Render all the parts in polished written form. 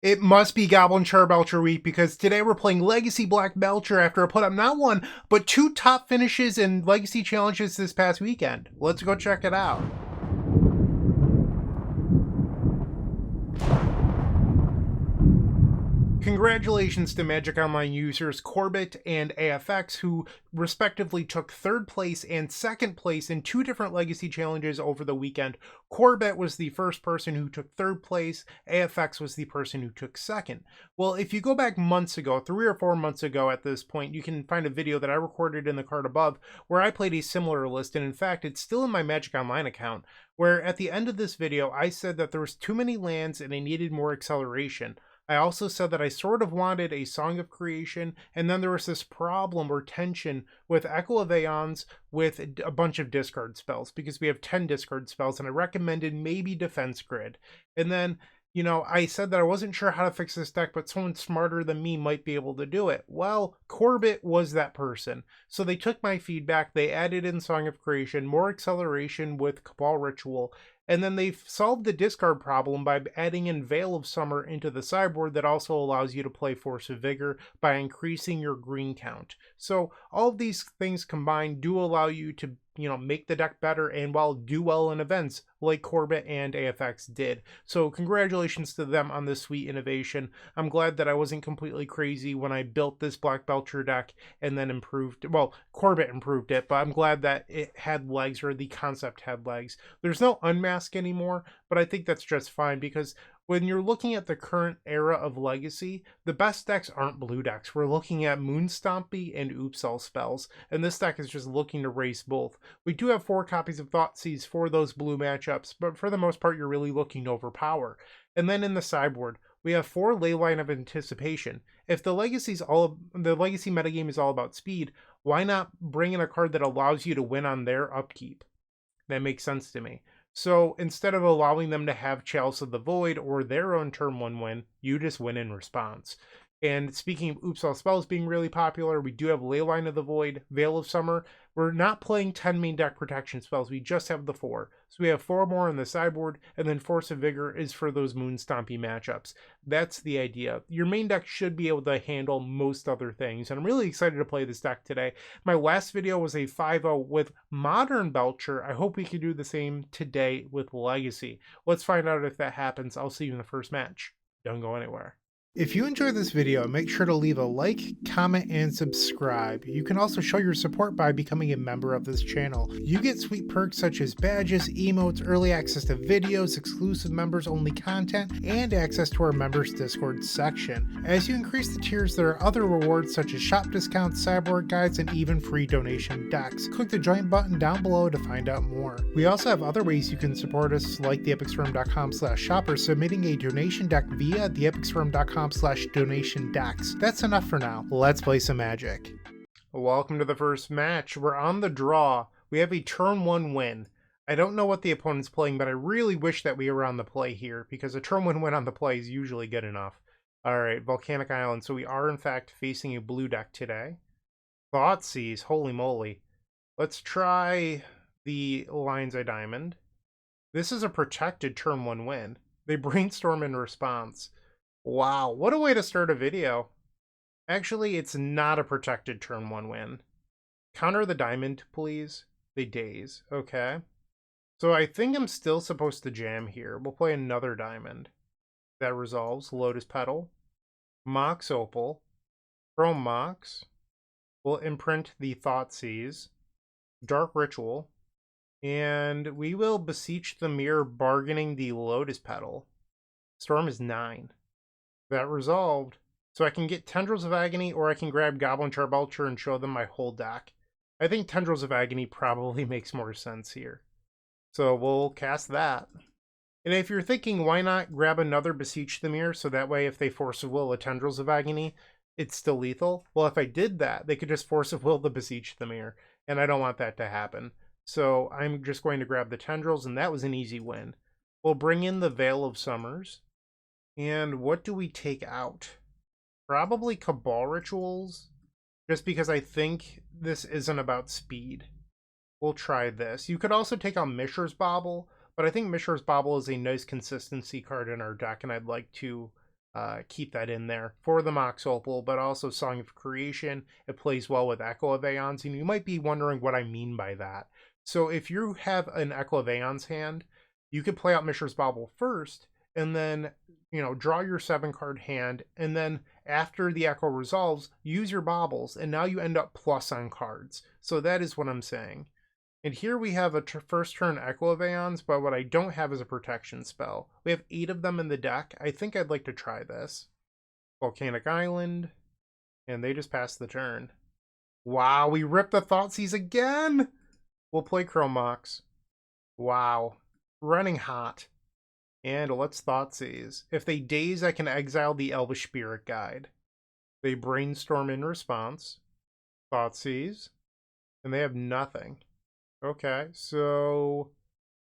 It must be Goblin Charbelcher week because today we're playing Legacy Black Belcher after I put up not one, but two top finishes in Legacy challenges this past weekend. Let's go check it out. Congratulations to Magic Online users Corbott and AFX, who respectively took third place and second place in two different Legacy challenges over the weekend. Corbett was the first person who took third place. AFX was the person who took second. Well, if you go back months ago, 3 or 4 months ago at this point, you can find a video that I recorded in the card above where I played a similar list, and in fact, it's still in my Magic Online account, where at the end of this video, I said that there was too many lands and I needed more acceleration. I also said that I sort of wanted a Song of Creation, and then there was this problem or tension with Echo of Aeons with a bunch of discard spells, because we have 10 discard spells, and I recommended maybe Defense Grid. And then, I said that I wasn't sure how to fix this deck, but someone smarter than me might be able to do it. Well, Corbett was that person. So they took my feedback, they added in Song of Creation, more acceleration with Cabal Ritual, and then they've solved the discard problem by adding in Veil of Summer into the sideboard that also allows you to play Force of Vigor by increasing your green count. So all of these things combined do allow you to, make the deck better and do well in events like Corbett and AFX did. So congratulations to them on this sweet innovation. I'm glad that I wasn't completely crazy when I built this Black Belcher deck and then Corbett improved it, but I'm glad that it had legs, or the concept had legs. There's no Unmask anymore, but I think that's just fine, because when you're looking at the current era of Legacy, the best decks aren't blue decks. We're looking at Moon Stompy and Opal spells, and this deck is just looking to race both. We do have 4 copies of Thoughtseize for those blue matchups, but for the most part, you're really looking to overpower. And then in the sideboard, we have 4 Leyline of Anticipation. If the Legacy metagame is all about speed, why not bring in a card that allows you to win on their upkeep? That makes sense to me. So instead of allowing them to have Chalice of the Void or their own turn 1 win, you just win in response. And speaking of Opal spells being really popular, we do have Leyline of the Void, Veil of Summer. We're not playing 10 main deck protection spells, we just have the 4. So we have 4 more on the sideboard, and then Force of Vigor is for those Moon Stompy matchups. That's the idea. Your main deck should be able to handle most other things, and I'm really excited to play this deck today. My last video was a 5-0 with Modern Belcher. I hope we can do the same today with Legacy. Let's find out if that happens. I'll see you in the first match. Don't go anywhere. If you enjoyed this video, make sure to leave a like, comment, and subscribe. You can also show your support by becoming a member of this channel. You get sweet perks such as badges, emotes, early access to videos, exclusive members-only content, and access to our members Discord section. As you increase the tiers, there are other rewards such as shop discounts, sideboard guides, and even free donation decks. Click the join button down below to find out more. We also have other ways you can support us, like theepicsforum.com/shop, or submitting a donation deck via theepicsforum.com/donation decks. That's enough for now. Let's play some Magic. Welcome to the first match. We're on the draw. We have a turn 1 win. I don't know what the opponent's playing, but I really wish that we were on the play here, because a turn 1 win on the play is usually good enough. Alright, Volcanic Island. So we are in fact facing a blue deck today. Thoughtseize, holy moly. Let's try the Lion's Eye Diamond. This is a protected turn 1 win. They brainstorm in response. Wow, what a way to start a video. Actually, it's not a protected turn 1 win. Counter the diamond, please. They daze. Okay. So I think I'm still supposed to jam here. We'll play another diamond. That resolves. Lotus Petal. Mox Opal. Chrome Mox. We'll imprint the Thoughtseize. Dark Ritual. And we will beseech the mirror, bargaining the Lotus Petal. Storm is 9. That resolved. So I can get Tendrils of Agony, or I can grab Goblin Charbelcher and show them my whole deck. I think Tendrils of Agony probably makes more sense here. So we'll cast that. And if you're thinking, why not grab another Beseech the Mirror, so that way if they Force of Will a Tendrils of Agony, it's still lethal? Well, if I did that, they could just Force of Will the Beseech the Mirror, and I don't want that to happen. So I'm just going to grab the Tendrils, and that was an easy win. We'll bring in the Veil of Summers. And what do we take out? Probably Cabal Rituals, just because I think this isn't about speed. We'll try this. You could also take out Mishra's Bauble, but I think Mishra's Bauble is a nice consistency card in our deck, and I'd like to keep that in there for the Mox Opal, but also Song of Creation. It plays well with Echo of Aeons, and you might be wondering what I mean by that. So if you have an Echo of Aeons hand, you could play out Mishra's Bauble first, and then, draw your 7-card hand, and then after the Echo resolves, use your Baubles, and now you end up plus on cards. So that is what I'm saying. And here we have a first turn Echo of Aeons, but what I don't have is a protection spell. We have 8 of them in the deck. I think I'd like to try this. Volcanic Island, and they just passed the turn. Wow, we ripped the Thoughtseize again! We'll play Chrome Mox. Wow, running hot. And let's Thoughtseize. If they daze, I can exile the Elvish Spirit Guide. They brainstorm in response. Thoughtseize. And they have nothing. Okay, so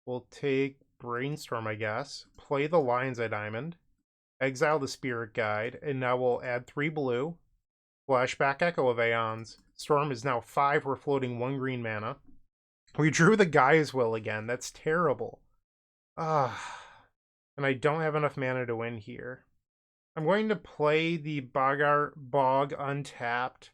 we'll take Brainstorm, I guess. Play the Lion's Eye Diamond. Exile the Spirit Guide. And now we'll add 3 blue. Flashback Echo of Aeons. Storm is now 5. We're floating 1 green mana. We drew the Gaia's Will again. That's terrible. And I don't have enough mana to win here. I'm going to play the Bog untapped.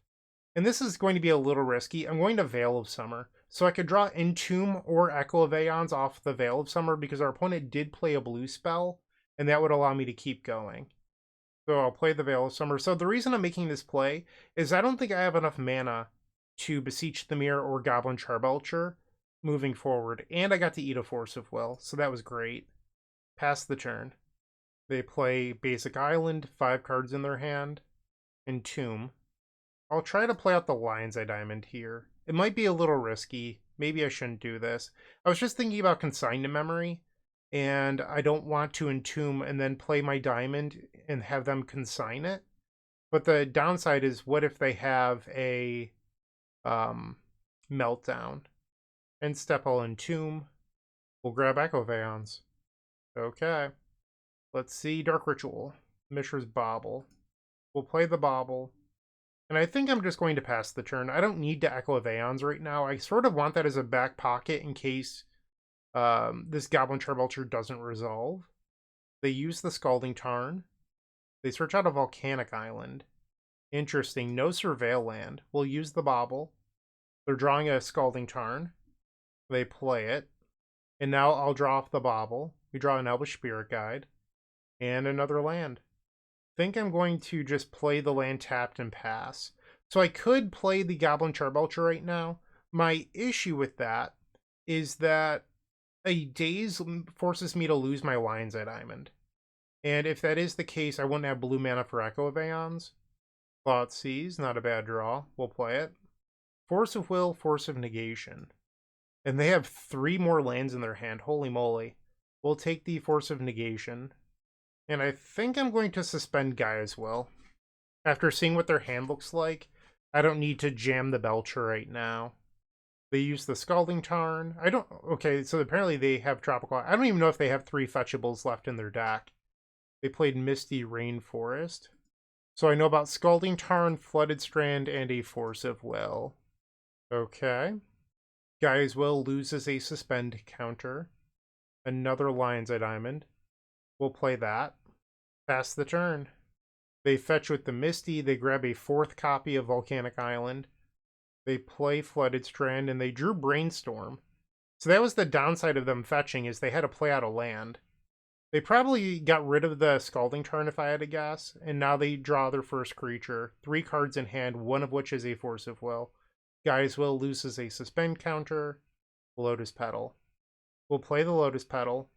And this is going to be a little risky. I'm going to Veil of Summer. So I could draw Entomb or Echo of Aeons off the Veil of Summer because our opponent did play a blue spell. And that would allow me to keep going. So I'll play the Veil of Summer. So the reason I'm making this play is I don't think I have enough mana to Beseech the Mirror or Goblin Charbelcher moving forward. And I got to eat a Force of Will. So that was great. Pass the turn. They play Basic Island, 5 cards in their hand, Entomb. I'll try to play out the Lion's Eye Diamond here. It might be a little risky. Maybe I shouldn't do this. I was just thinking about Consign to Memory, and I don't want to Entomb and then play my Diamond and have them consign it. But the downside is, what if they have a Meltdown? And step I'll Entomb. We'll grab Echo of Aeons. Okay. Let's see. Dark Ritual. Mishra's Bauble. We'll play the Bauble. And I think I'm just going to pass the turn. I don't need to Echo of Aeons right now. I sort of want that as a back pocket in case this Goblin Charbelcher doesn't resolve. They use the Scalding Tarn. They search out a Volcanic Island. Interesting. No Surveil land. We'll use the Bauble. They're drawing a Scalding Tarn. They play it. And now I'll draw off the Bauble. We draw an Elvish Spirit Guide. And another land. I think I'm going to just play the land tapped and pass. So I could play the Goblin Charbelcher right now. My issue with that is that a daze forces me to lose my Lion's Eye Diamond. And if that is the case, I wouldn't have blue mana for Echo of Aeons. Thoughtseize, not a bad draw. We'll play it. Force of Will, Force of Negation. And they have 3 more lands in their hand. Holy moly. We'll take the Force of Negation. And I think I'm going to suspend Gaia's Will. After seeing what their hand looks like, I don't need to jam the Belcher right now. They use the Scalding Tarn. Okay, so apparently they have Tropical. I don't even know if they have 3 fetchables left in their deck. They played Misty Rainforest. So I know about Scalding Tarn, Flooded Strand, and a Force of Will. Okay. Gaia's Will loses a suspend counter. Another Lion's Eye Diamond. We'll play that. Pass the turn. They fetch with the Misty. They grab a 4th copy of Volcanic Island. They play Flooded Strand, and they drew Brainstorm. So that was the downside of them fetching, is they had to play out a land. They probably got rid of the Scalding Tarn, if I had to guess, and now they draw their first creature. 3 cards in hand, one of which is a Force of Will. Gaia's Will loses a suspend counter. Lotus Petal. We'll play the Lotus Petal.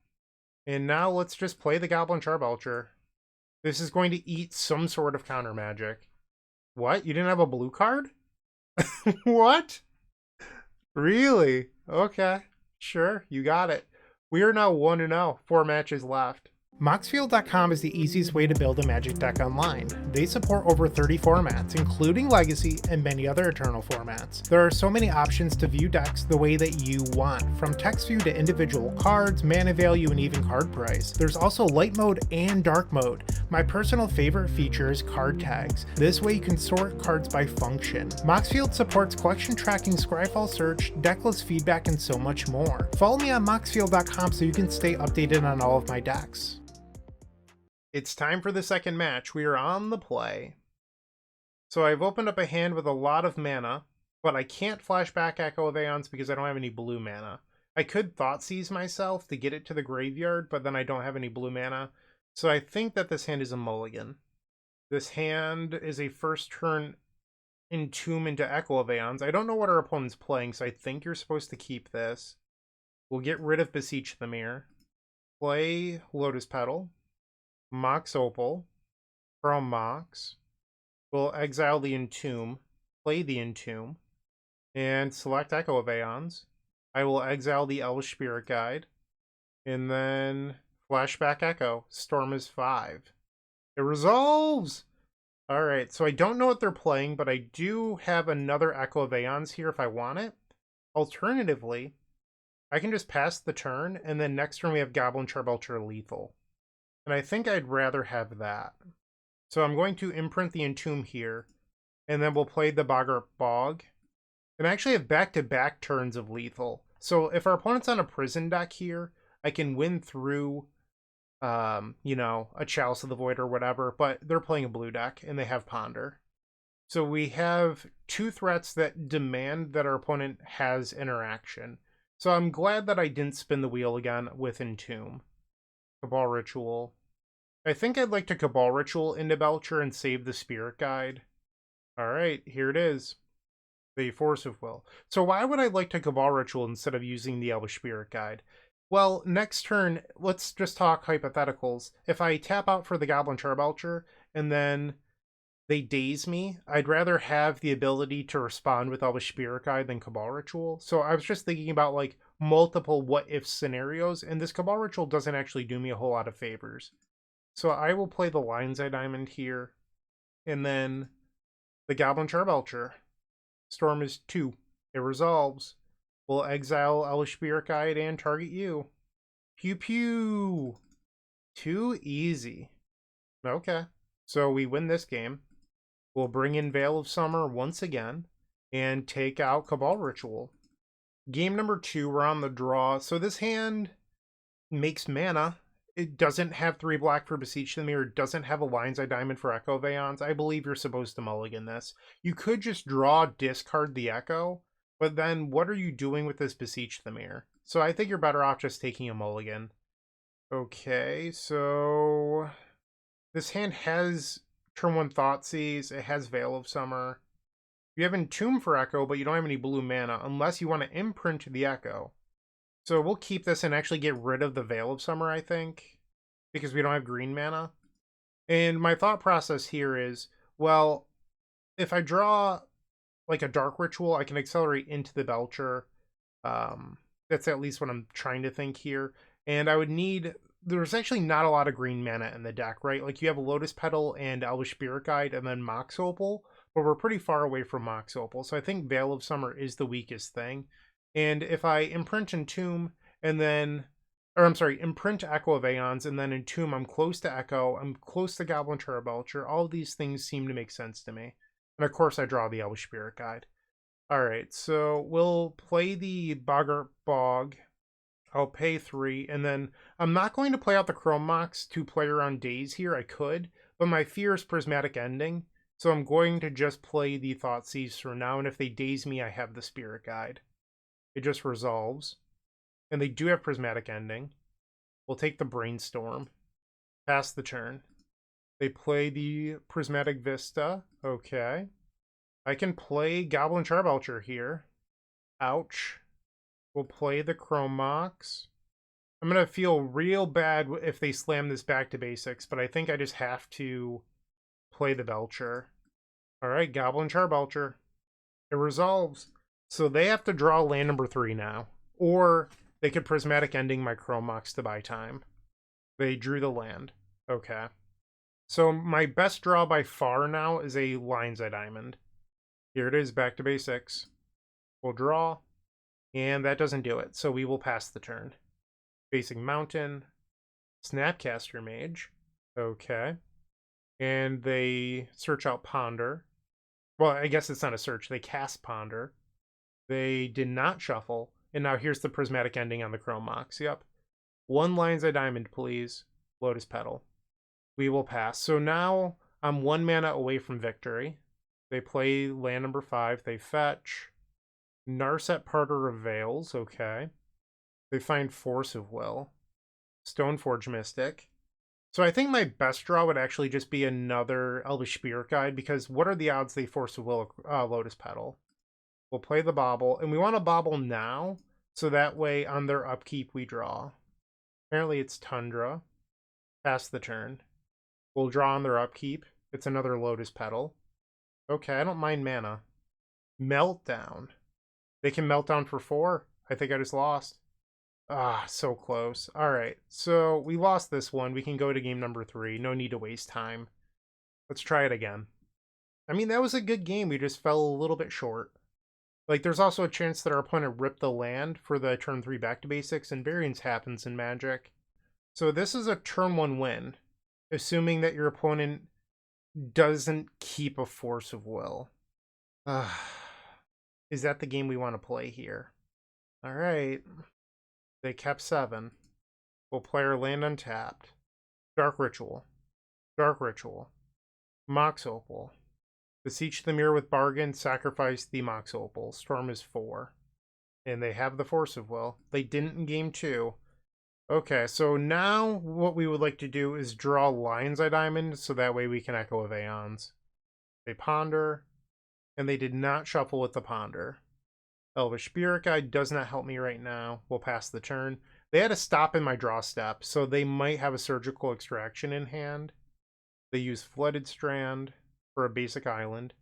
And now let's just play the Goblin Charbelcher. This is going to eat some sort of counter magic. What? You didn't have a blue card? What? Really? Okay. Sure, you got it. We are now 1-0, 4 matches left. Moxfield.com is the easiest way to build a Magic deck online. They support over 30 formats, including Legacy and many other Eternal formats. There are so many options to view decks the way that you want, from text view to individual cards, mana value, and even card price. There's also light mode and dark mode. My personal favorite feature is card tags. This way you can sort cards by function. Moxfield supports collection tracking, Scryfall search, decklist feedback, and so much more. Follow me on Moxfield.com so you can stay updated on all of my decks. It's time for the second match. We are on the play. So I've opened up a hand with a lot of mana, but I can't flashback Echo of Aeons because I don't have any blue mana. I could Thoughtseize myself to get it to the graveyard, but then I don't have any blue mana. So I think that this hand is a mulligan. This hand is a first turn Entomb into Echo of Aeons. I don't know what our opponent's playing, so I think you're supposed to keep this. We'll get rid of Beseech the Mirror. Play Lotus Petal. Mox Opal. From Mox. We'll exile the Entomb. Play the Entomb. And select Echo of Aeons. I will exile the Elvish Spirit Guide. And then flashback Echo. Storm is 5. It resolves! Alright, so I don't know what they're playing, but I do have another Echo of Aeons here if I want it. Alternatively, I can just pass the turn, and then next turn we have Goblin Charbelcher lethal. And I think I'd rather have that. So I'm going to imprint the Entomb here, and then we'll play the Boggart Bog. And I actually have back-to-back turns of lethal. So if our opponent's on a prison deck here, I can win through you know, a Chalice of the Void or whatever, but they're playing a blue deck and they have Ponder. So we have two threats that demand that our opponent has interaction. So I'm glad that I didn't spin the wheel again with Entomb. Cabal Ritual. I think I'd like to Cabal Ritual into Belcher and save the Spirit Guide. Alright, here it is. The Force of Will. So why would I like to Cabal Ritual instead of using the Elvish Spirit Guide? Well, next turn, let's just talk hypotheticals. If I tap out for the Goblin Charbelcher, and then they daze me, I'd rather have the ability to respond with Elvish Spirit Guide than Cabal Ritual. So I was just thinking about, like, multiple what-if scenarios, and this Cabal Ritual doesn't actually do me a whole lot of favors. So I will play the Lion's Eye Diamond here, and then the Goblin Charbelcher. Storm is 2. It resolves. We'll exile Elvish Spirit Guide and target you. Pew pew! Too easy. Okay. So we win this game. We'll bring in Veil of Summer once again and take out Cabal Ritual. Game number 2, we're on the draw. So this hand makes mana. It doesn't have 3 black for Beseech the Mirror. It doesn't have a Lion's Eye Diamond for Echo of Aeons. I believe you're supposed to mulligan this. You could just draw, discard the Echo, but then what are you doing with this Beseech the Mirror? So I think you're better off just taking a mulligan. Okay, so this hand has turn 1 Thoughtseize. It has Veil of Summer. You have Entomb for Echo, but you don't have any blue mana unless you want to imprint the Echo. So we'll keep this and actually get rid of the Veil of Summer, I think, because we don't have green mana. And my thought process here is, well, if I draw like a Dark Ritual, I can accelerate into the Belcher. That's at least what I'm trying to think here. And I would need... There's actually not a lot of green mana in the deck, right? Like, you have a Lotus Petal and Elvish Spirit Guide and then Mox Opal, but we're pretty far away from Mox Opal. So I think Veil of Summer is the weakest thing. And if I imprint Entomb and then... Or, I'm sorry, imprint Echo of Aeons and then Entomb, I'm close to Echo, I'm close to Goblin Charbelcher. All of these things seem to make sense to me. And of course I draw the Elvish Spirit Guide. Alright, so we'll play the Boggart Bog. I'll pay 3, and then I'm not going to play out the Chrome Mox to play around Daze here. I could, but my fear is Prismatic Ending, so I'm going to just play the Thoughtseize for now, and if they daze me, I have the Spirit Guide. It just resolves. And they do have Prismatic Ending. We'll take the Brainstorm. Pass the turn. They play the Prismatic Vista. Okay. I can play Goblin Charbelcher here. Ouch. We'll play the Chrome Mox. I'm going to feel real bad if they slam this back to basics, but I think I just have to play the Belcher. Alright, Goblin Charbelcher. It resolves. So they have to draw land number 3 now. Or they could Prismatic Ending my Chrome Mox to buy time. They drew the land. Okay. So my best draw by far now is a Lion's Eye Diamond. Here it is, back to basics. We'll draw. And that doesn't do it, so we will pass the turn. Facing Mountain. Snapcaster Mage. Okay. And they search out Ponder. Well, I guess it's not a search. They cast Ponder. They did not shuffle. And now here's the Prismatic Ending on the Chrome Mox. Yep. 1 Lion's Eye Diamond, please. Lotus Petal. We will pass. So now I'm 1 mana away from victory. They play land number 5. They fetch. Narset Parter of Veils. Okay. They find Force of Will. Stoneforge Mystic. So I think my best draw would actually just be another Elvish Spirit Guide, because what are the odds they Force of Will Lotus Petal? We'll play the Bauble, and we want to Bauble now, so that way on their upkeep we draw. Apparently it's Tundra. Pass the turn. We'll draw on their upkeep. It's another Lotus Petal. Okay, I don't mind mana. Meltdown. They can Meltdown for 4. I think I just lost. Ah, so close. Alright, so we lost this one. We can go to game number 3. No need to waste time. Let's try it again. I mean, that was a good game. We just fell a little bit short. Like, there's also a chance that our opponent ripped the land for the turn 3 back to basics, and variance happens in Magic. So this is a turn 1 win, assuming that your opponent doesn't keep a Force of Will. Is that the game we want to play here? Alright. They kept 7. We'll play our land untapped. Dark Ritual. Dark Ritual. Mox Opal. Beseech the Mirror with Bargain. Sacrifice the Mox Opal. Storm is 4. And they have the Force of Will. They didn't in game 2. Okay, so now what we would like to do is draw Lion's Eye Diamond, so that way we can Echo of Aeons. They ponder, and they did not shuffle with the ponder. Elvish Spirit Guide does not help me right now. We'll pass the turn. They had to stop in my draw step, so they might have a Surgical Extraction in hand. They use Flooded Strand for a basic island.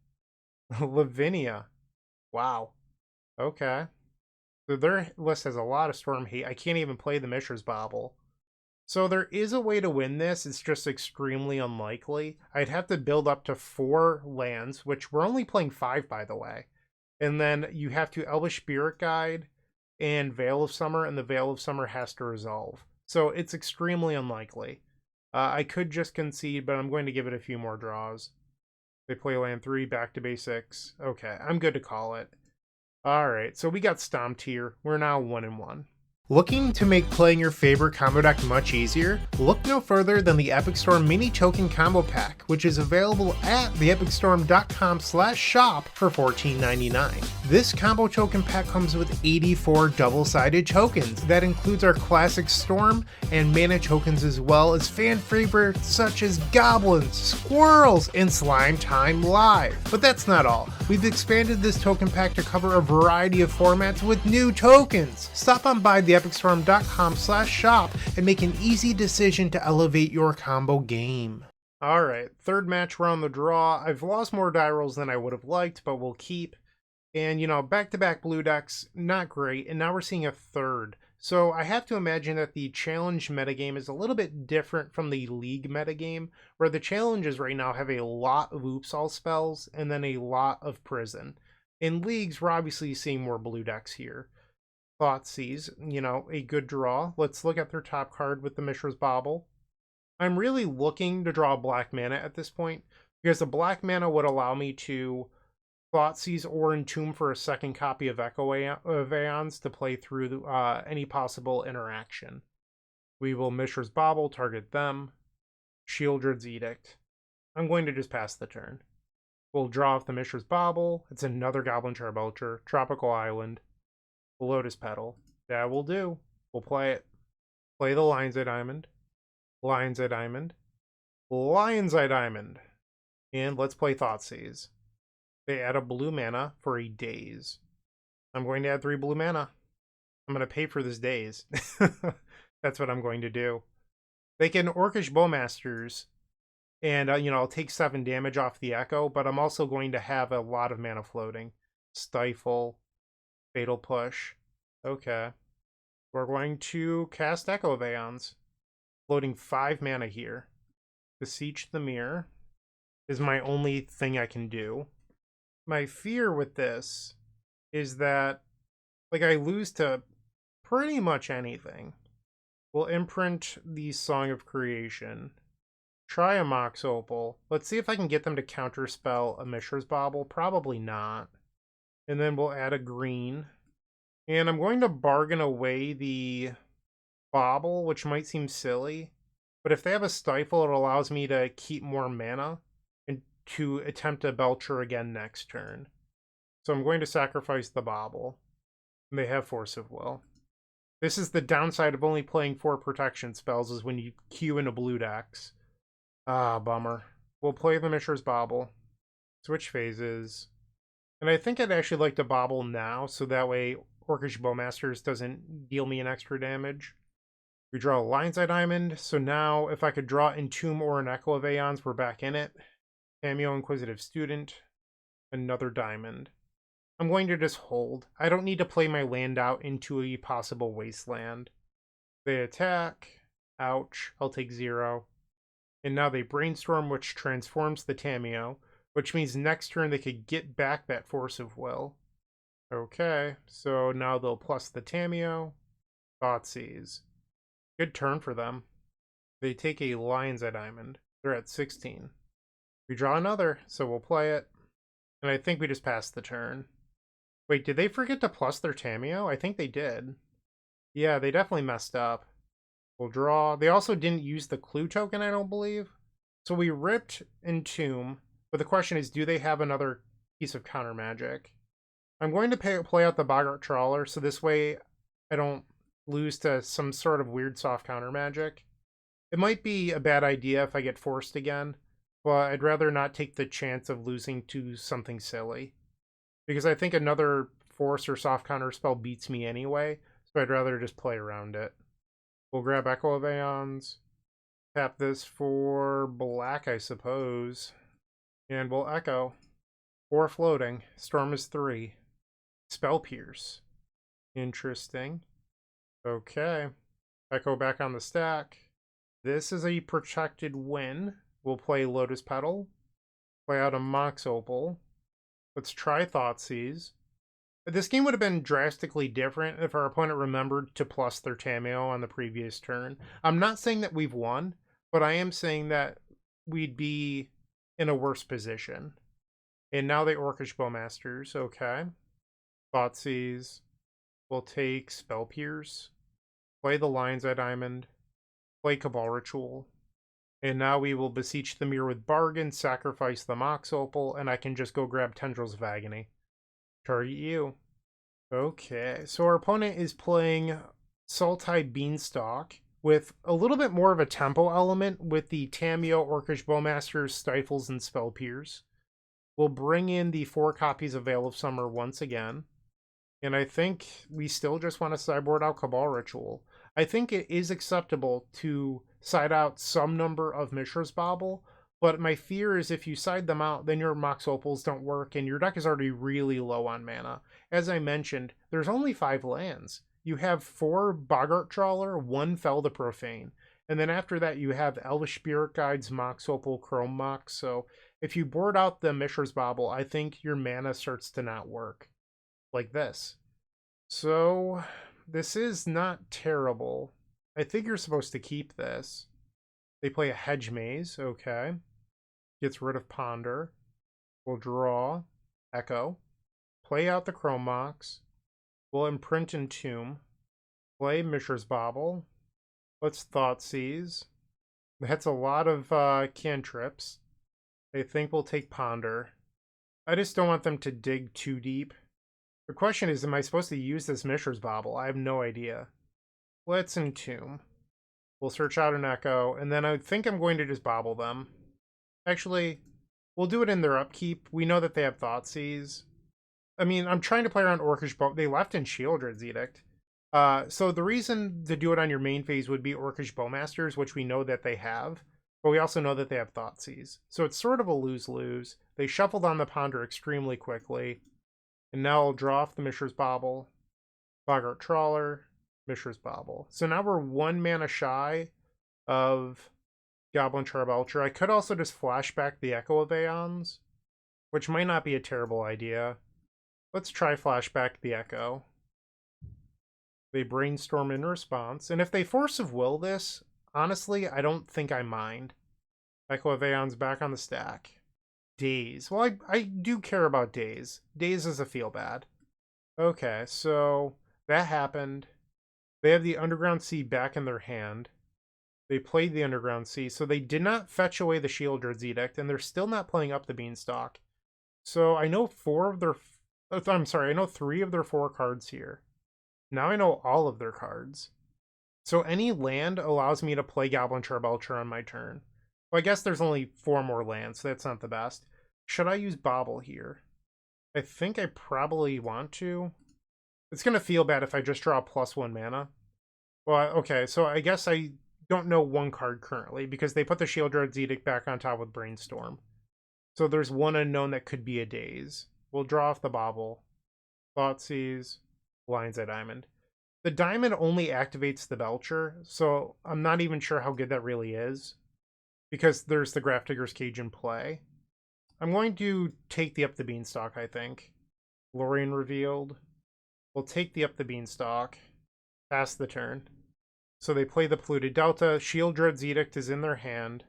Lavinia. Wow. Okay. So their list has a lot of Storm Hate. I can't even play the Mishra's Bauble. So there is a way to win this. It's just extremely unlikely. I'd have to build up to 4 lands, which we're only playing 5, by the way. And then you have to Elvish Spirit Guide and Veil of Summer, and the Veil of Summer has to resolve. So it's extremely unlikely. I could just concede, but I'm going to give it a few more draws. They play land 3, back to basics. Okay, I'm good to call it. Alright, so we got stomped here. We're now 1-1. Looking to make playing your favorite combo deck much easier? Look no further than the Epic Storm Mini Token Combo Pack, which is available at theepicstorm.com/shop for $14.99. This combo token pack comes with 84 double-sided tokens. That includes our classic Storm and Mana tokens, as well as fan favorites such as Goblins, Squirrels, and Slime Time Live. But that's not all. We've expanded this token pack to cover a variety of formats with new tokens. Stop on by theepicstorm.com/shop and make an easy decision to elevate your combo game. Alright, third match, we're on the draw. I've lost more die rolls than I would have liked, but we'll keep. And, you know, back-to-back blue decks, not great. And now we're seeing a third. So I have to imagine that the challenge metagame is a little bit different from the league metagame, where the challenges right now have a lot of Oops All spells and then a lot of prison. In leagues, we're obviously seeing more blue decks here. Thoughtseize, you know, a good draw. Let's look at their top card with the Mishra's Bauble. I'm really looking to draw black mana at this point, because the black mana would allow me to Thoughtseize or Entomb for a second copy of Echo of Aeons to play through any possible interaction. We will Mishra's Bauble, target them. Shieldred's Edict. I'm going to just pass the turn. We'll draw off the Mishra's Bauble. It's another Goblin Charbelcher. Tropical Island. Lotus Petal. That will do. We'll play it. Play the Lion's Eye Diamond. Lion's Eye Diamond. Lion's Eye Diamond. And let's play Thoughtseize. They add a blue mana for a Daze. I'm going to add 3 blue mana. I'm going to pay for this Daze. That's what I'm going to do. They can Orcish Bowmasters, and you know, I'll take 7 damage off the Echo, but I'm also going to have a lot of mana floating. Stifle. Fatal Push. Okay. We're going to cast Echo of Aeons. Floating 5 mana here. Beseech the Mirror is my only thing I can do. My fear with this is that, like, I lose to pretty much anything. We'll imprint the Song of Creation. Try a Mox Opal. Let's see if I can get them to counterspell a Mishra's Bauble. Probably not. And then we'll add a green. And I'm going to bargain away the Bauble, which might seem silly. But if they have a Stifle, it allows me to keep more mana and to attempt a Belcher again next turn. So I'm going to sacrifice the Bobble. And they have Force of Will. This is the downside of only playing 4 protection spells, is when you queue into blue decks. Ah, bummer. We'll play the Mishra's Bobble. Switch phases. And I think I'd actually like to Bobble now, so that way Orcish Bowmasters doesn't deal me an extra damage. We draw a Lion's Eye Diamond, so now if I could draw Entomb or an Echo of Aeons, we're back in it. Cameo Inquisitive Student. Another Diamond. I'm going to just hold. I don't need to play my land out into a possible wasteland. They attack. Ouch. I'll take 0. And now they Brainstorm, which transforms the Tamiyo, which means next turn they could get back that Force of Will. Okay, so now they'll plus the Tamiyo. Thoughtseize. Good turn for them. They take a Lion's Eye Diamond. They're at 16. We draw another, so we'll play it. And I think we just passed the turn. Wait, did they forget to plus their Tamiyo? I think they did. Yeah, they definitely messed up. We'll draw. They also didn't use the clue token, I don't believe. So we ripped Entomb, but the question is, do they have another piece of counter magic? I'm going to play out the Boggart Trawler, so this way I don't lose to some sort of weird soft counter magic. It might be a bad idea if I get forced again, but I'd rather not take the chance of losing to something silly. Because I think another force or soft counter spell beats me anyway, so I'd rather just play around it. We'll grab Echo of Aeons. Tap this for black, I suppose. And we'll Echo. 4 floating. Storm is 3. Spell Pierce. Interesting. Okay. Echo back on the stack. This is a protected win. We'll play Lotus Petal. Play out a Mox Opal. Let's try Thoughtseize. This game would have been drastically different if our opponent remembered to plus their Tamiyo on the previous turn. I'm not saying that we've won, but I am saying that we'd be in a worse position. And now they Orcish Bowmasters. Okay. Thoughtseize. We'll take Spell Pierce. Play the Lion's Eye Diamond. Play Cabal Ritual. And now we will beseech the mirror with Bargain, sacrifice the Mox Opal, and I can just go grab Tendrils of Agony. Target you. Okay, so our opponent is playing Sultai Beanstalk with a little bit more of a tempo element with the Tamiyo, Orcish Bowmasters, Stifles, and Spell Pierce. We'll bring in the 4 copies of Veil of Summer once again. And I think we still just want to sideboard out Cabal Ritual. I think it is acceptable to side out some number of Mishra's Bobble, but my fear is if you side them out, then your Mox Opals don't work, and your deck is already really low on mana. As I mentioned, there's only 5 lands. You have 4 Boggart Trawler, 1 Fell the Profane, and then after that you have Elvish Spirit Guides, Mox Opal, Chrome Mox, so if you board out the Mishra's Bobble, I think your mana starts to not work. Like this. So this is not terrible. I think you're supposed to keep this. They play a Hedge Maze, okay. Gets rid of Ponder. We'll draw Echo. Play out the Chrome Mox. We'll imprint Entomb. Play Mishra's Bobble. Let's Thoughtseize. That's a lot of cantrips. I think we'll take Ponder. I just don't want them to dig too deep. The question is, am I supposed to use this Mishra's Bobble? I have no idea. Let's Entomb. We'll search out an Echo, and then I think I'm going to just Bobble them. Actually, we'll do it in their upkeep. We know that they have Thoughtseize. I mean, I'm trying to play around Orcish Bow. They left in Shieldred's Edict. So the reason to do it on your main phase would be Orcish Bowmasters, which we know that they have. But we also know that they have Thoughtseize. So it's sort of a lose-lose. They shuffled on the Ponder extremely quickly. And now I'll draw off the Mishra's Bobble, Boggart Trawler, Mishra's Bobble. So now we're 1 mana shy of Goblin Charbelcher. I could also just flashback the Echo of Aeons, which might not be a terrible idea. Let's try flashback the Echo. They Brainstorm in response. And if they Force of Will this, honestly, I don't think I mind. Echo of Aeons back on the stack. Daze. Well, I do care about Daze. Daze is a feel bad. Okay, so that happened. They have the Underground Sea back in their hand. They played the Underground Sea, so they did not fetch away the Shieldred's Edict, and they're still not playing up the Beanstalk. So I know I know 3 of their 4 cards here. Now I know all of their cards. So any land allows me to play Goblin Charbelcher on my turn. Well, I guess there's only 4 more lands, so that's not the best. Should I use Bobble here? I think I probably want to. It's going to feel bad if I just draw +1 mana. Well, okay, so I guess I don't know 1 card currently, because they put the Shieldred's Edict back on top with Brainstorm. So there's 1 unknown that could be a Daze. We'll draw off the Bobble. Thoughtseize. Lion's Eye Diamond. The Diamond only activates the Belcher, so I'm not even sure how good that really is, because there's the Grafdigger's Cage in play. I'm going to take the Up the Beanstalk, I think. Lorien revealed. We'll take the Up the Beanstalk. Pass the turn. So they play the Polluted Delta. Shieldred's Edict is in their hand.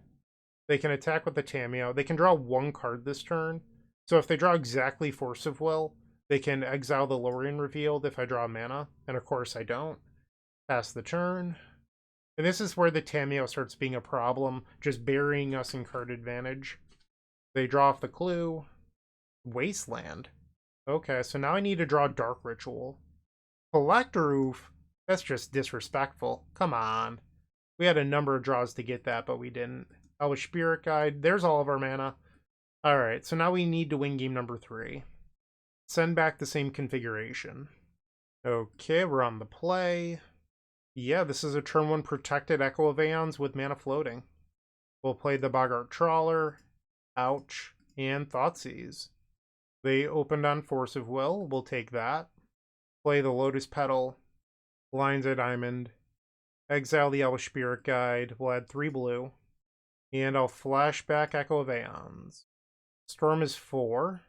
They can attack with the Tamiyo. They can draw 1 card this turn. So if they draw exactly Force of Will, they can exile the Lorien revealed if I draw mana. And of course I don't. Pass the turn. And this is where the Tamiyo starts being a problem, just burying us in card advantage. They draw off the clue. Wasteland. Okay, so now I need to draw Dark Ritual. Collector Roof? That's just disrespectful. Come on. We had a number of draws to get that, but we didn't. Elvish Spirit Guide. There's all of our mana. Alright, so now we need to win game number 3. Send back the same configuration. Okay, we're on the play. Yeah, this is a turn 1 protected Echo of Aeons with mana floating. We'll play the Boggart Trawler, Ouch, and Thoughtseize. They opened on Force of Will. We'll take that. Play the Lotus Petal, Lion's Eye Diamond, exile the Elvish Spirit Guide. We'll add 3 blue. And I'll flashback Echo of Aeons. Storm is 4.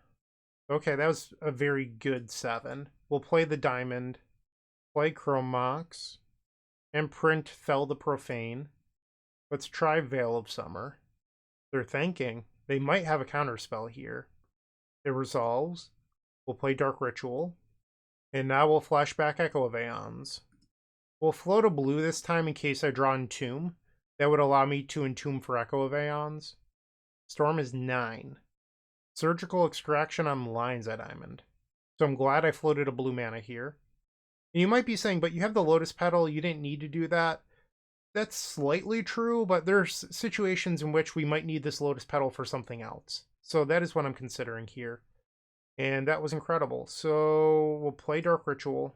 Okay, that was a very good 7. We'll play the Diamond, play Chrome Mox, and print Fell the Profane. Let's try Veil of Summer. They're thinking. They might have a counterspell here. It resolves. We'll play Dark Ritual. And now we'll flashback Echo of Aeons. We'll float a blue this time in case I draw Entomb. That would allow me to Entomb for Echo of Aeons. Storm is 9. Surgical Extraction on Lion's Eye Diamond. So I'm glad I floated a blue mana here. And you might be saying, but you have the Lotus Petal, you didn't need to do that. That's slightly true, but there's situations in which we might need this Lotus Petal for something else. So that is what I'm considering here. And that was incredible. So we'll play Dark Ritual.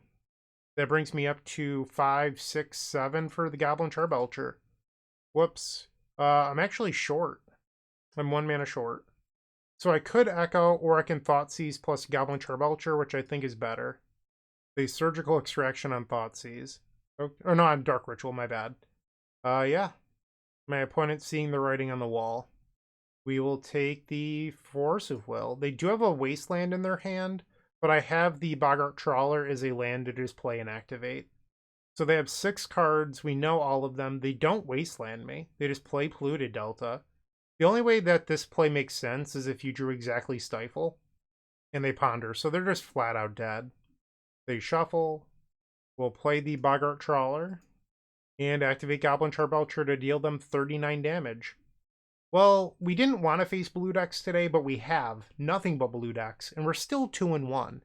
That brings me up to 5, 6, 7 for the Goblin Charbelcher. Whoops. I'm actually short. I'm 1 mana short. So I could Echo, or I can Thoughtseize plus Goblin Charbelcher, which I think is better. The Surgical Extraction on Thoughtseize. Oh no, I'm Dark Ritual, my bad. Yeah. My opponent seeing the writing on the wall. We will take the Force of Will. They do have a Wasteland in their hand, but I have the Boggart Trawler as a land to just play and activate. So they have 6 cards. We know all of them. They don't Wasteland me. They just play Polluted Delta. The only way that this play makes sense is if you drew exactly Stifle, and they Ponder. So they're just flat out dead. They shuffle. We'll play the Boggart Trawler, and activate Goblin Charbelcher to deal them 39 damage. Well, we didn't want to face blue decks today, but we have nothing but blue decks, and we're still 2-1.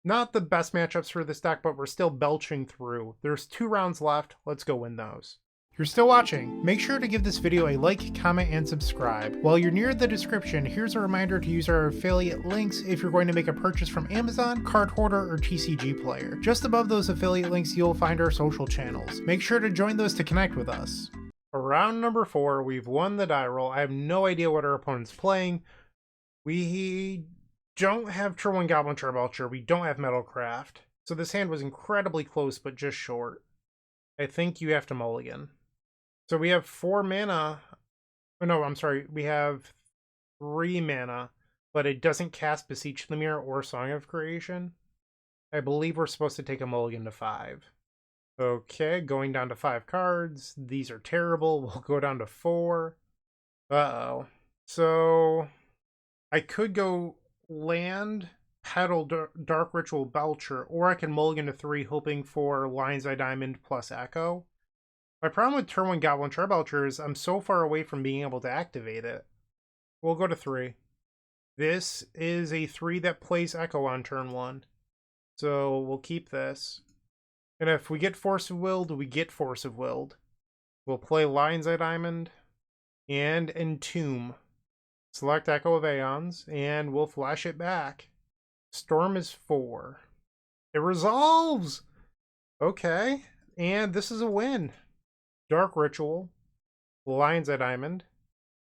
Not the best matchups for this deck, but we're still belching through. There's 2 rounds left. Let's go win those. If you're still watching, make sure to give this video a like, comment, and subscribe. While you're near the description, here's a reminder to use our affiliate links if you're going to make a purchase from Amazon, Card Hoarder, or TCG Player. Just above those affiliate links, you'll find our social channels. Make sure to join those to connect with us. For round number 4, we've won the die roll. I have no idea what our opponent's playing. We don't have Turn 1 Goblin Charbelcher. We don't have Metalcraft. So this hand was incredibly close, but just short. I think you have to mulligan. So we have 4 mana. Oh, no, I'm sorry. We have 3 mana, but it doesn't cast Beseech the Mirror or Song of Creation. I believe we're supposed to take a mulligan to 5. Okay, going down to 5 cards. These are terrible. We'll go down to 4. Uh-oh. So I could go land, Petal, Dark Ritual, Belcher, or I can mulligan to 3, hoping for Lion's Eye Diamond plus Echo. My problem with turn 1 Goblin Charbelcher is I'm so far away from being able to activate it. We'll go to 3. This is a 3 that plays Echo on turn 1. So we'll keep this. And if we get Force of Willed, we get Force of Willed. We'll play Lion's Eye Diamond and Entomb. Select Echo of Aeons, and we'll flash it back. Storm is 4. It resolves! Okay, and this is a win. Dark Ritual, Lion's Eye Diamond,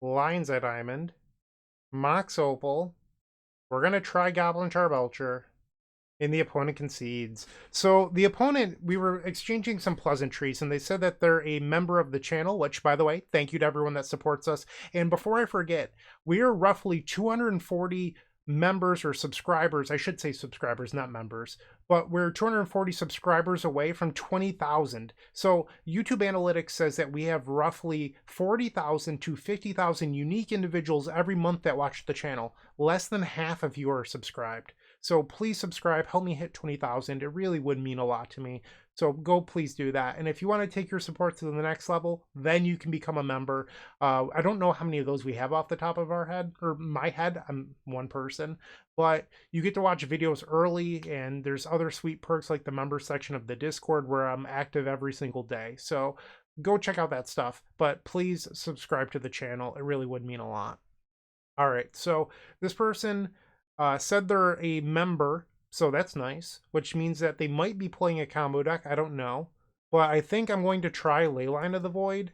Lion's Eye Diamond, Mox Opal. We're going to try Goblin Charbelcher. And the opponent concedes. So the opponent, we were exchanging some pleasantries, and they said that they're a member of the channel, which, by the way, thank you to everyone that supports us. And before I forget, we are roughly 240 members or subscribers. I should say subscribers, not members. But we're 240 subscribers away from 20,000. So YouTube Analytics says that we have roughly 40,000 to 50,000 unique individuals every month that watch the channel. Less than half of you are subscribed. So please subscribe, help me hit 20,000. It really would mean a lot to me. So go please do that. And if you want to take your support to the next level, then you can become a member. I don't know how many of those we have off the top of our head, or my head. I'm one person. But you get to watch videos early, and there's other sweet perks like the member section of the Discord where I'm active every single day. So go check out that stuff. But please subscribe to the channel. It really would mean a lot. All right, so this person said they're a member, so that's nice, which means that they might be playing a combo deck. I don't know. But I think I'm going to try Leyline of the Void,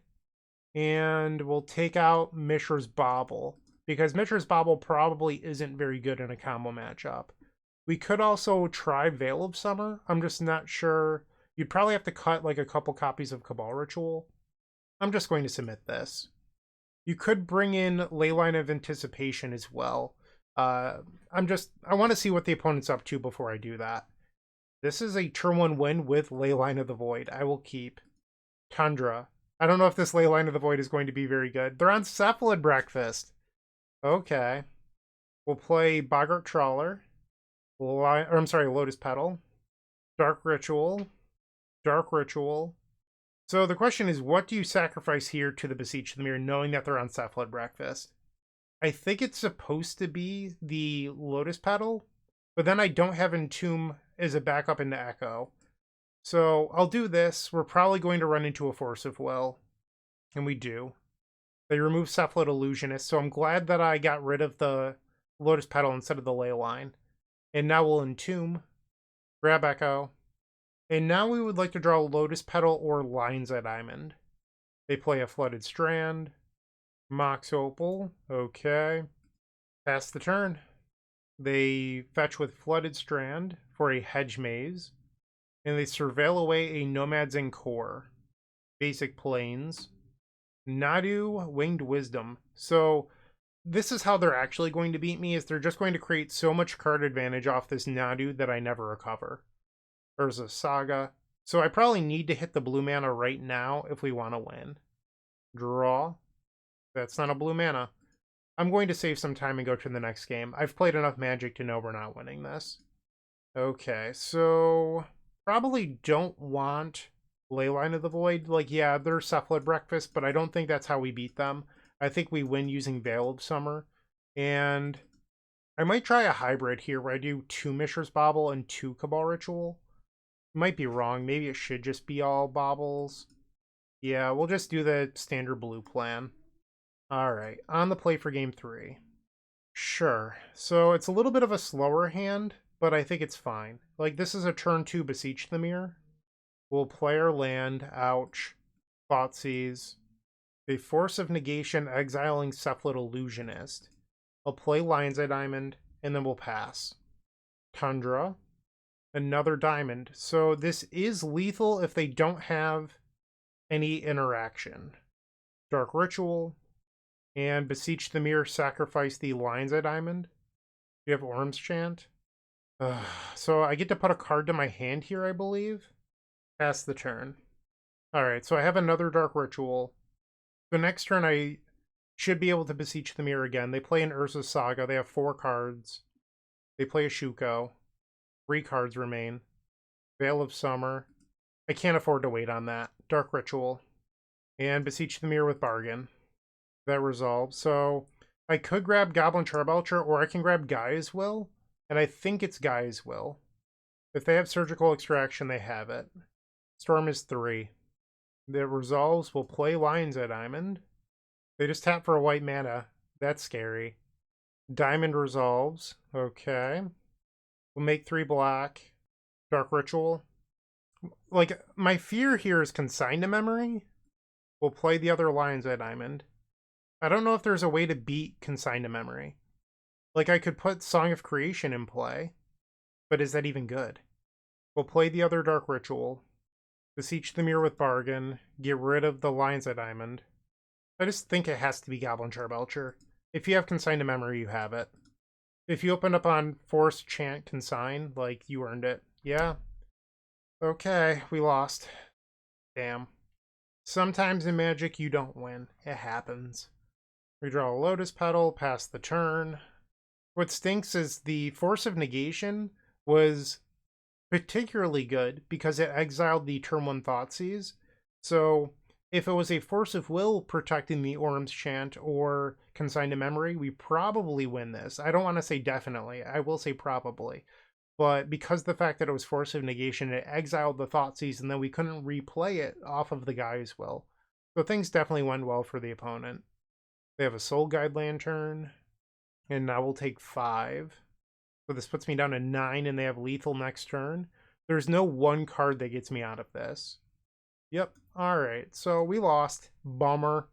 and we'll take out Mishra's Bauble, because Mishra's Bauble probably isn't very good in a combo matchup. We could also try Veil of Summer. I'm just not sure. You'd probably have to cut like a couple copies of Cabal Ritual. I'm just going to submit this. You could bring in Leyline of Anticipation as well. I want to see what the opponent's up to before I do that. This is a turn 1 win with Leyline of the Void. I will keep. Tundra. I don't know if this Leyline of the Void is going to be very good. They're on Cephalid Breakfast. Okay. We'll play Boggart Trawler. Lotus Petal. Dark Ritual. Dark Ritual. So the question is, what do you sacrifice here to the Beseech the Mirror, knowing that they're on Cephalid Breakfast? I think it's supposed to be the Lotus Petal, but then I don't have Entomb as a backup into Echo. So I'll do this. We're probably going to run into a Force of Will, and we do. They remove Cephalid Illusionist, so I'm glad that I got rid of the Lotus Petal instead of the Leyline. And now we'll Entomb, grab Echo, and now we would like to draw Lotus Petal or Lion's Eye Diamond. They play a Flooded Strand. Mox Opal, okay. Pass the turn. They fetch with Flooded Strand for a Hedge Maze. And they surveil away a Nomad's Core. Basic Plains. Nadu, Winged Wisdom. So this is how they're actually going to beat me, is they're just going to create so much card advantage off this Nadu that I never recover. Urza Saga. So I probably need to hit the blue mana right now if we want to win. Draw. That's not a blue mana. I'm going to save some time and go to the next game. I've played enough Magic to know we're not winning this. Okay, so probably don't want Leyline of the Void. Like, yeah, they're Cephalid Breakfast, but I don't think that's how we beat them. I think we win using Veil of Summer. And I might try a hybrid here where I do 2 Mishra's Bauble and 2 Cabal Ritual. Might be wrong. Maybe it should just be all baubles. Yeah, we'll just do the standard blue plan. Alright, on the play for game 3. Sure. So it's a little bit of a slower hand, but I think it's fine. Like, this is a turn 2 Beseech the Mirror. We'll play our land. Ouch. Thoughtseize. A Force of Negation, exiling Cephalid Illusionist. I'll play Lion's Eye Diamond, and then we'll pass. Tundra. Another Diamond. So this is lethal if they don't have any interaction. Dark Ritual. And Beseech the Mirror, sacrifice the Lion's Eye Diamond. You have Orm's Chant. So I get to put a card to my hand here, I believe. Pass the turn. Alright, so I have another Dark Ritual. The next turn I should be able to Beseech the Mirror again. They play an Urza Saga. They have 4 cards. They play a Shuko. 3 cards remain. Veil of Summer. I can't afford to wait on that. Dark Ritual. And Beseech the Mirror with Bargain. That resolves. So I could grab Goblin Charbelcher, or I can grab Gaia's Will. And I think it's Gaia's Will. If they have Surgical Extraction, they have it. Storm is 3. That resolves. We'll play Lion's Eye Diamond. They just tap for a white mana. That's scary. Diamond resolves. Okay. We'll make 3 black. Dark Ritual. Like, my fear here is Consign to Memory. We'll play the other Lion's Eye Diamond. I don't know if there's a way to beat Consign to Memory. Like, I could put Song of Creation in play, but is that even good? We'll play the other Dark Ritual. Beseech the Mirror with Bargain. Get rid of the Lion's Eye Diamond. I just think it has to be Goblin Charbelcher. If you have Consign to Memory, you have it. If you open up on Force Chant Consign, like, you earned it. Yeah. Okay, we lost. Damn. Sometimes in Magic, you don't win. It happens. We draw a Lotus Petal, pass the turn. What stinks is the Force of Negation was particularly good because it exiled the turn 1 Thoughtseize. So if it was a Force of Will protecting the Orm's Chant or Consign to Memory, we probably win this. I don't want to say definitely. I will say probably. But because the fact that it was Force of Negation, it exiled the Thoughtseize, and then we couldn't replay it off of the Gaia's Will. So things definitely went well for the opponent. They have a Soul Guide Lantern, and now we'll take 5. So this puts me down to 9, and they have lethal next turn. There's no one card that gets me out of this. Yep, alright, so we lost. Bummer.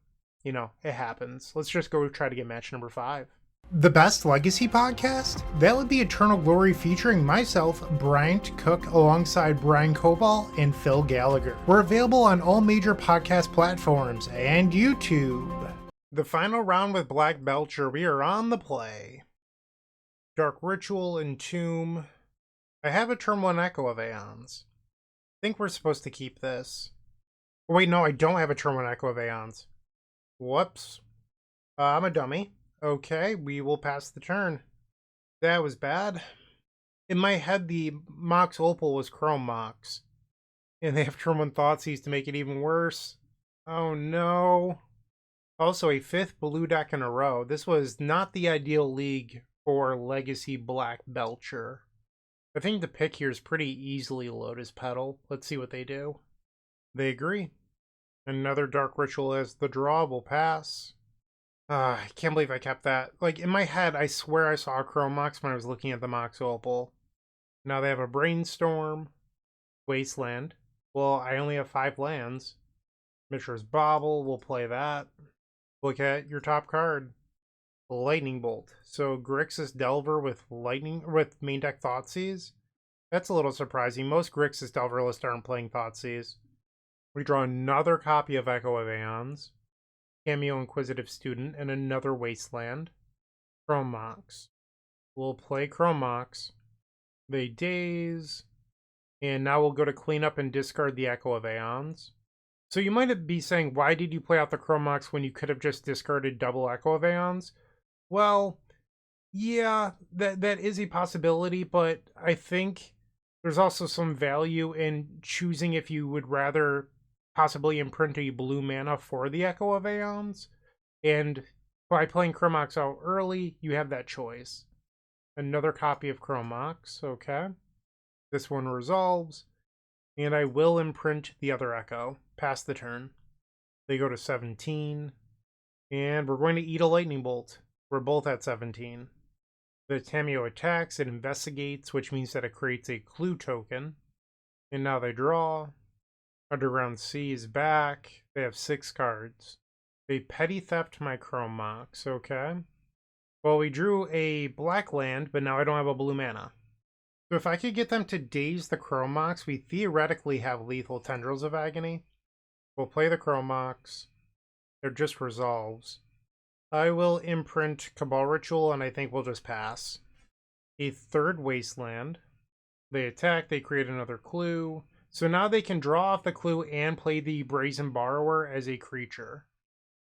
You know, it happens. Let's just go try to get match number 5. The best Legacy podcast? That would be Eternal Glory, featuring myself, Bryant Cook, alongside Brian Coval and Phil Gallagher. We're available on all major podcast platforms and YouTube. The final round with Black Belcher, we are on the play. Dark Ritual, Entomb. I have a turn 1 Echo of Aeons. I think we're supposed to keep this. Wait, no, I don't have a turn 1 Echo of Aeons. Whoops. I'm a dummy. Okay, we will pass the turn. That was bad. In my head, the Mox Opal was Chrome Mox. And they have turn 1 Thoughtseize to make it even worse. Oh no. Also, a 5th blue deck in a row. This was not the ideal league for Legacy Black Belcher. I think the pick here is pretty easily Lotus Petal. Let's see what they do. They agree. Another Dark Ritual as the draw will pass. I can't believe I kept that. Like, in my head, I swear I saw a Chrome Mox when I was looking at the Mox Opal. Now they have a Brainstorm, Wasteland. Well, I only have 5 lands. Mishra's Bauble, we'll play that. Look at your top card. Lightning Bolt. So Grixis Delver with main deck Thoughtseize. That's a little surprising. Most Grixis Delver lists aren't playing Thoughtseize. We draw another copy of Echo of Aeons. Cameo Inquisitive Student, and another Wasteland. Chrome Mox. We'll play Chrome Mox. They daze. And now we'll go to clean up and discard the Echo of Aeons. So you might be saying, why did you play out the Chrome Mox when you could have just discarded double Echo of Aeons? Well, yeah, that is a possibility, but I think there's also some value in choosing if you would rather possibly imprint a blue mana for the Echo of Aeons. And by playing Chrome Mox out early, you have that choice. Another copy of Chrome Mox, okay. This one resolves. And I will imprint the other Echo. Pass the turn. They go to 17. And we're going to eat a Lightning Bolt. We're both at 17. The Temur attacks, it investigates, which means that it creates a clue token. And now they draw. Underground Sea is back. They have 6 cards. They petty theft my Chrome Mox, okay. Well, we drew a black land, but now I don't have a blue mana. So if I could get them to daze the Chrome Mox, we theoretically have lethal Tendrils of Agony. We'll play the Chrome Mox. It just resolves. I will imprint Cabal Ritual, and I think we'll just pass. A 3rd Wasteland. They attack, they create another clue. So now they can draw off the clue and play the Brazen Borrower as a creature.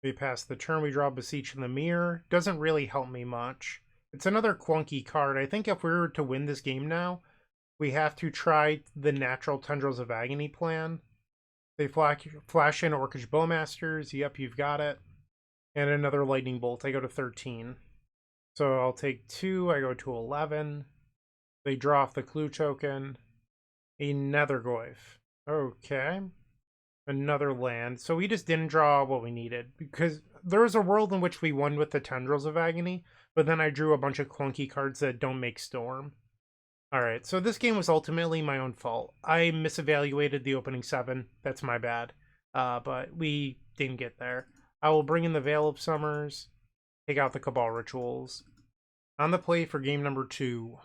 They pass the turn, we draw Beseech in the Mirror. Doesn't really help me much. It's another clunky card. I think if we were to win this game now, we have to try the natural Tendrils of Agony plan. They flash in Orcish Bowmasters. Yep, you've got it. And another Lightning Bolt. I go to 13. So I'll take 2. I go to 11. They draw off the clue token. A Nethergoyf. Okay. Another land. So we just didn't draw what we needed. Because there was a world in which we won with the Tendrils of Agony. But then I drew a bunch of clunky cards that don't make Storm. Alright, so this game was ultimately my own fault. I misevaluated the opening 7. That's my bad. But we didn't get there. I will bring in the Veil of Summers. Take out the Cabal Rituals. On the play for game number 2.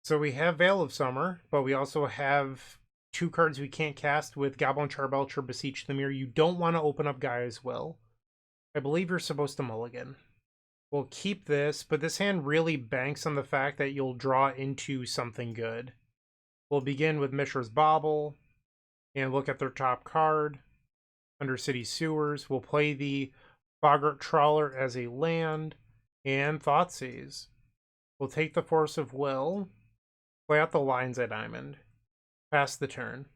So we have Veil of Summer, but we also have 2 cards we can't cast with Goblin Charbelcher, Beseech the Mirror. You don't want to open up Gaia's Will. I believe you're supposed to mulligan. We'll keep this, but this hand really banks on the fact that you'll draw into something good. We'll begin with Mishra's Bauble, and look at their top card. Undercity Sewers. We'll play the Boggart Trawler as a land, and Thoughtseize. We'll take the Force of Will, play out the Lines at Diamond, pass the turn.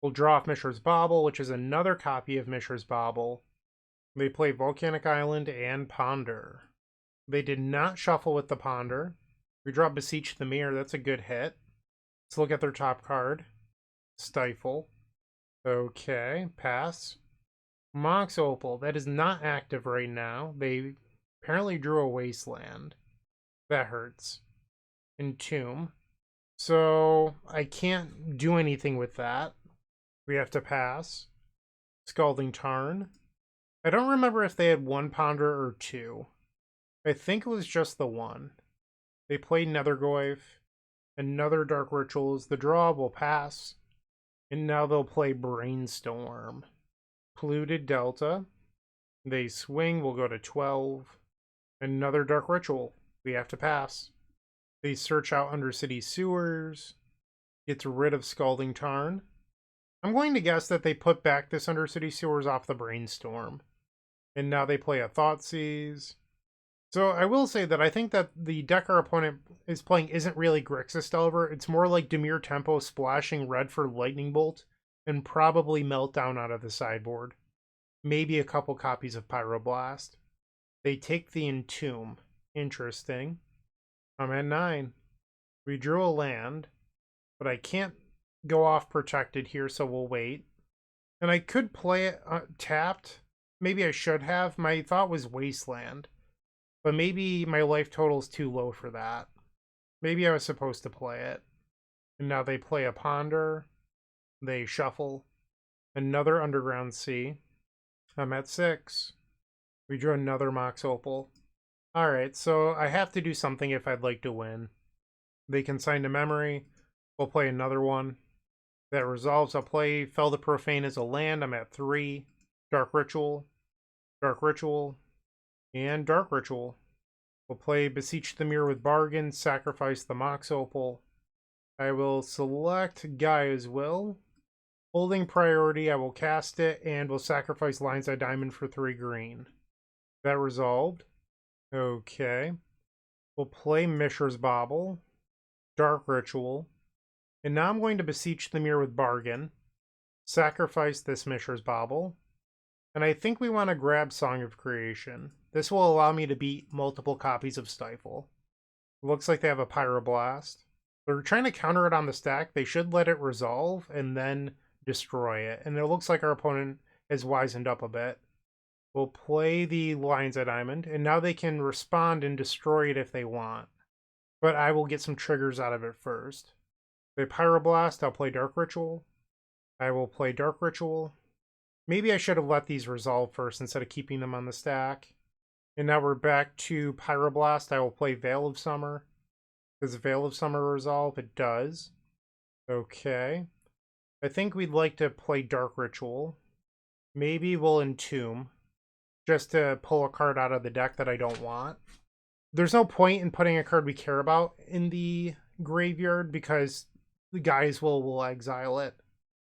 We'll draw off Mishra's Bauble, which is another copy of Mishra's Bauble. They play Volcanic Island and Ponder. They did not shuffle with the Ponder. We draw Beseech the Mirror. That's a good hit. Let's look at their top card. Stifle. Okay, pass. Mox Opal. That is not active right now. They apparently drew a Wasteland. That hurts. Entomb. So I can't do anything with that. We have to pass. Scalding Tarn. I don't remember if they had 1 Ponder or 2. I think it was just the 1. They played Nethergoyf, another Dark Rituals. The draw will pass. And now they'll play Brainstorm. Polluted Delta. They swing, we'll go to 12. Another Dark Ritual. We have to pass. They search out Undercity Sewers. Gets rid of Scalding Tarn. I'm going to guess that they put back this Undercity Sewers off the Brainstorm. And now they play a Thoughtseize. So I will say that I think that the deck our opponent is playing isn't really Grixis Delver. It's more like Dimir Tempo splashing red for Lightning Bolt and probably Meltdown out of the sideboard. Maybe a couple copies of Pyroblast. They take the Entomb. Interesting. I'm at 9. We drew a land, but I can't go off protected here, so we'll wait. And I could play it tapped. Maybe I should have. My thought was Wasteland. But maybe my life total is too low for that. Maybe I was supposed to play it. And now they play a Ponder. They shuffle. Another Underground Sea. I'm at 6. We drew another Mox Opal. Alright, so I have to do something if I'd like to win. They consign to memory. We'll play another one. That resolves. I'll play Fell the Profane as a land. I'm at 3. Dark Ritual. Dark Ritual. And Dark Ritual. We'll play Beseech the Mirror with Bargain, sacrifice the Mox Opal. I will select Gaia's Will. Holding priority, I will cast it, and will sacrifice Lines at Diamond for 3 green. That resolved. Okay. We'll play Mishra's Bauble. Dark Ritual. And now I'm going to Beseech the Mirror with Bargain. Sacrifice this Mishra's Bauble. And I think we want to grab Song of Creation. This will allow me to beat multiple copies of Stifle. It looks like they have a Pyroblast. They're trying to counter it on the stack. They should let it resolve and then destroy it. And it looks like our opponent has wisened up a bit. We'll play the Lions at Diamond, and now they can respond and destroy it if they want. But I will get some triggers out of it first. They Pyroblast, I'll play Dark Ritual. I will play Dark Ritual. Maybe I should have let these resolve first instead of keeping them on the stack. And now we're back to Pyroblast. I will play Veil of Summer. Does Veil of Summer resolve? It does. Okay. I think we'd like to play Dark Ritual. Maybe we'll Entomb, just to pull a card out of the deck that I don't want. There's no point in putting a card we care about in the graveyard because the guys will exile it.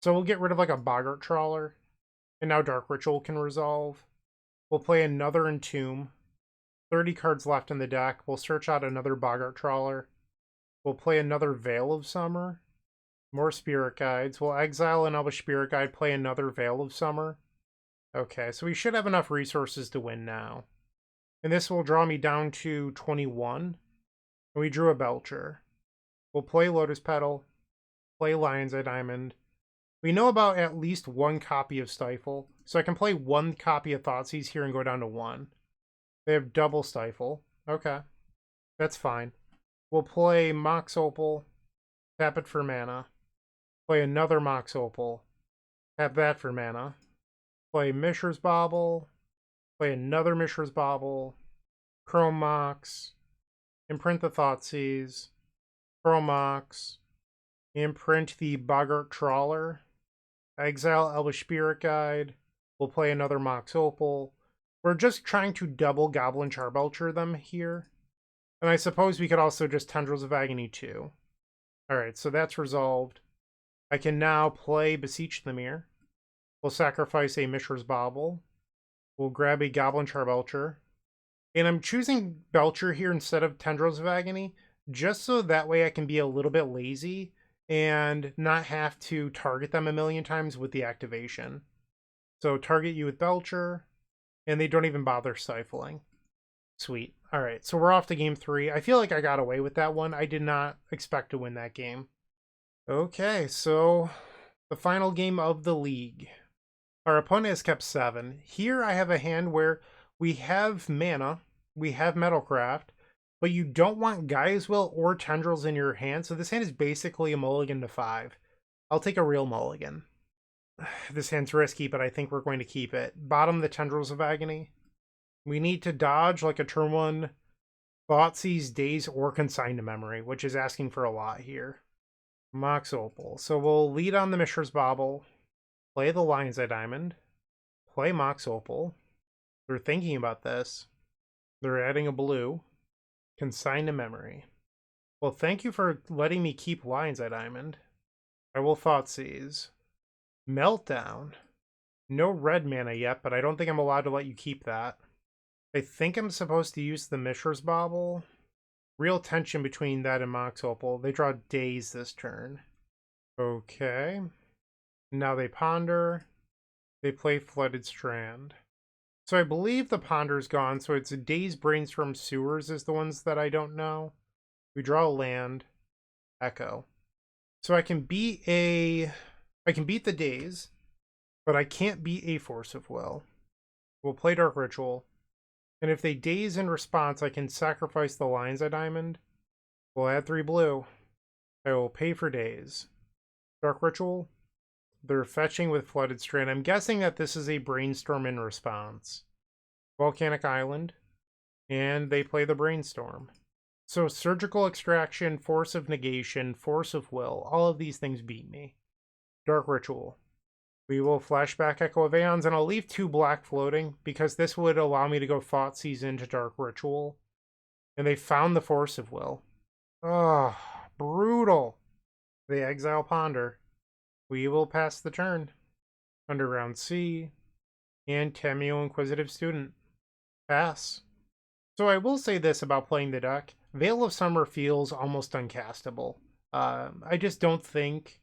So we'll get rid of like a Boggart Trawler. And now Dark Ritual can resolve. We'll play another Entomb. 30 cards left in the deck. We'll search out another Boggart Trawler. We'll play another Veil of Summer. More Spirit Guides. We'll exile another Spirit Guide, play another Veil of Summer. Okay, so we should have enough resources to win now. And this will draw me down to 21. And we drew a Belcher. We'll play Lotus Petal, play Lion's Eye Diamond. We know about at least one copy of Stifle, so I can play one copy of Thoughtseize here and go down to 1. They have double Stifle. Okay, that's fine. We'll play Mox Opal, tap it for mana. Play another Mox Opal, tap that for mana. Play Mishra's Bauble, play another Mishra's Bauble, Chrome Mox, imprint the Thoughtseize, Chrome Mox, imprint the Boggart Trawler, exile Elvish Spirit Guide, we'll play another Mox Opal. We're just trying to double Goblin Charbelcher them here. And I suppose we could also just Tendrils of Agony too. Alright, so that's resolved. I can now play Beseech the Mirror. We'll sacrifice a Mishra's Bauble. We'll grab a Goblin Charbelcher. And I'm choosing Belcher here instead of Tendrils of Agony, just so that way I can be a little bit lazy and not have to target them a million times with the activation. So target you with Belcher, and they don't even bother stifling. Sweet. Alright, so we're off to game 3. I feel like I got away with that one. I did not expect to win that game. Okay, so the final game of the league. Our opponent has kept 7. Here I have a hand where we have mana, we have Metalcraft, but you don't want Gaia's Will or Tendrils in your hand, so this hand is basically a mulligan to 5. I'll take a real mulligan. This hand's risky, but I think we're going to keep it. Bottom the Tendrils of Agony. We need to dodge like a turn 1 Thoughtseize, Daze, or Consign to Memory, which is asking for a lot here. Mox Opal. So we'll lead on the Mishra's Bauble, play the Lion's Eye Diamond, play Mox Opal. They're thinking about this. They're adding a blue. Consign to Memory. Well, thank you for letting me keep Lion's Eye Diamond. I will Thoughtseize. Meltdown. No red mana yet, but I don't think I'm allowed to let you keep that. I think I'm supposed to use the Mishra's Bauble. Real tension between that and Mox Opal. They draw Daze this turn. Okay. Now they ponder. They play Flooded Strand. So I believe the ponder's gone, so it's Daze, Brainstorm, Sewers is the ones that I don't know. We draw a land. Echo. So I can beat the Daze, but I can't beat a Force of Will. We'll play Dark Ritual. And if they Daze in response, I can sacrifice the Lion's Eye Diamond. We'll add 3 blue. I will pay for Daze. Dark Ritual. They're fetching with Flooded Strand. I'm guessing that this is a Brainstorm in response. Volcanic Island. And they play the Brainstorm. So Surgical Extraction, Force of Negation, Force of Will. All of these things beat me. Dark Ritual. We will flashback Echo of Aeons, and I'll leave 2 black floating, because this would allow me to go Thoughtseize into Dark Ritual. And they found the Force of Will. Oh, brutal. They exile Ponder. We will pass the turn. Underground Sea. And Tamiyo Inquisitive Student. Pass. So I will say this about playing the deck. Veil of Summer feels almost uncastable. I just don't think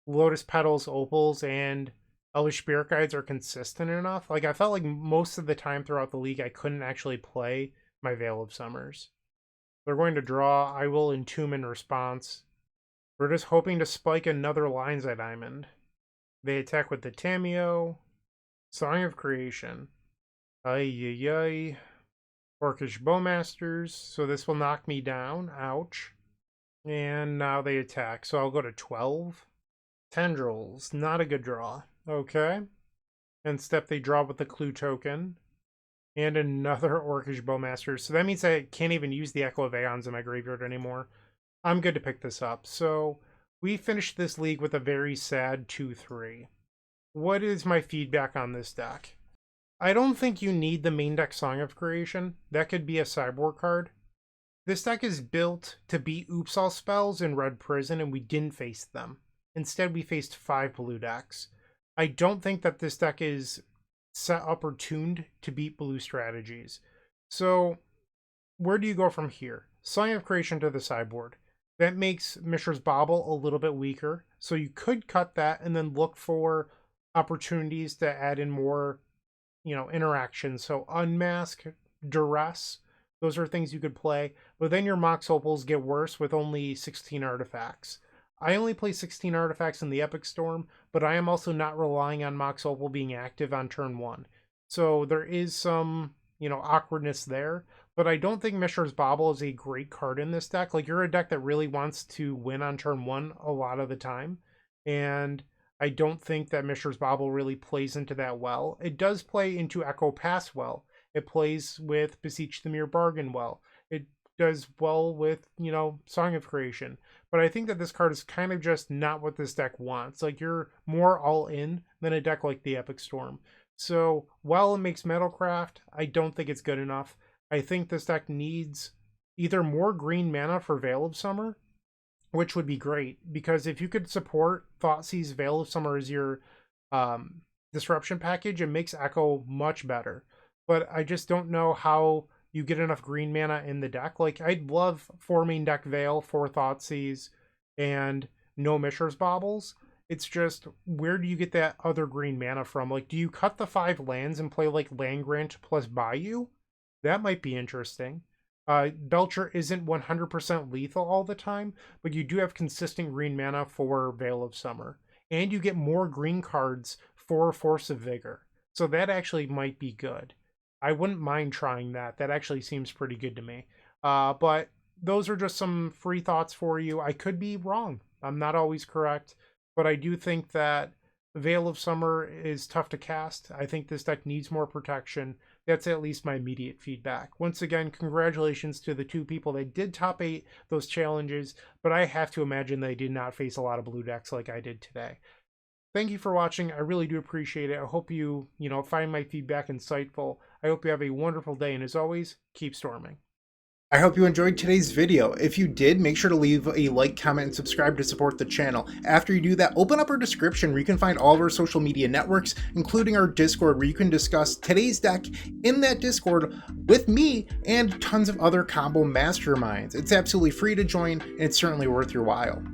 Lotus Petals, Opals, and Elvish Spirit Guides are consistent enough. Like, I felt like most of the time throughout the league, I couldn't actually play my Veil of Summers. They're going to draw. I will Entomb in response. We're just hoping to spike another Lion's Eye Diamond. They attack with the Tamiyo. Song of Creation. Ay. Orcish Bowmasters. So this will knock me down. Ouch. And now they attack. So I'll go to 12. Tendrils. Not a good draw. Okay. And step they draw with the Clue token. And another Orcish Bowmaster. So that means I can't even use the Echo of Aeons in my graveyard anymore. I'm good to pick this up. So we finished this league with a very sad 2-3. What is my feedback on this deck? I don't think you need the main deck Song of Creation. That could be a sideboard card. This deck is built to beat Oops All spells in Red Prison, and we didn't face them. Instead, we faced 5 blue decks. I don't think that this deck is set up or tuned to beat blue strategies. So, where do you go from here? Song of Creation to the sideboard. That makes Mishra's Bauble a little bit weaker. So you could cut that and then look for opportunities to add in more, interaction. So Unmask, Duress, those are things you could play. But then your Mox Opals get worse with only 16 artifacts. I only play 16 artifacts in the Epic Storm, but I am also not relying on Mox Opal being active on turn 1. So there is some, awkwardness there. But I don't think Mishra's Bauble is a great card in this deck. Like, you're a deck that really wants to win on turn 1 a lot of the time. And I don't think that Mishra's Bauble really plays into that well. It does play into Echo Pass well. It plays with Beseech the Mere Bargain well. It does well with, Song of Creation. But I think that this card is kind of just not what this deck wants. Like, you're more all in than a deck like the Epic Storm. So while it makes Metalcraft, I don't think it's good enough. I think this deck needs either more green mana for Veil of Summer, which would be great, because if you could support Thoughtseize Veil of Summer as your disruption package, it makes Echo much better. But I just don't know how you get enough green mana in the deck. Like, I'd love 4 main deck Veil, 4 Thoughtseize, and no Mishra's Baubles. It's just, where do you get that other green mana from? Like, do you cut the 5 lands and play like Land Grant plus Bayou? That might be interesting. Belcher isn't 100% lethal all the time, but you do have consistent green mana for Veil of Summer. And you get more green cards for Force of Vigor. So that actually might be good. I wouldn't mind trying that. That actually seems pretty good to me. But those are just some free thoughts for you. I could be wrong. I'm not always correct. But I do think that Veil of Summer is tough to cast. I think this deck needs more protection. That's at least my immediate feedback. Once again, congratulations to the 2 people that did top 8 those challenges, but I have to imagine they did not face a lot of blue decks like I did today. Thank you for watching. I really do appreciate it. I hope you, find my feedback insightful. I hope you have a wonderful day, and as always, keep storming. I hope you enjoyed today's video. If you did, make sure to leave a like, comment, and subscribe to support the channel. After you do that, open up our description where you can find all of our social media networks, including our Discord, where you can discuss today's deck in that Discord with me and tons of other combo masterminds. It's absolutely free to join, and it's certainly worth your while.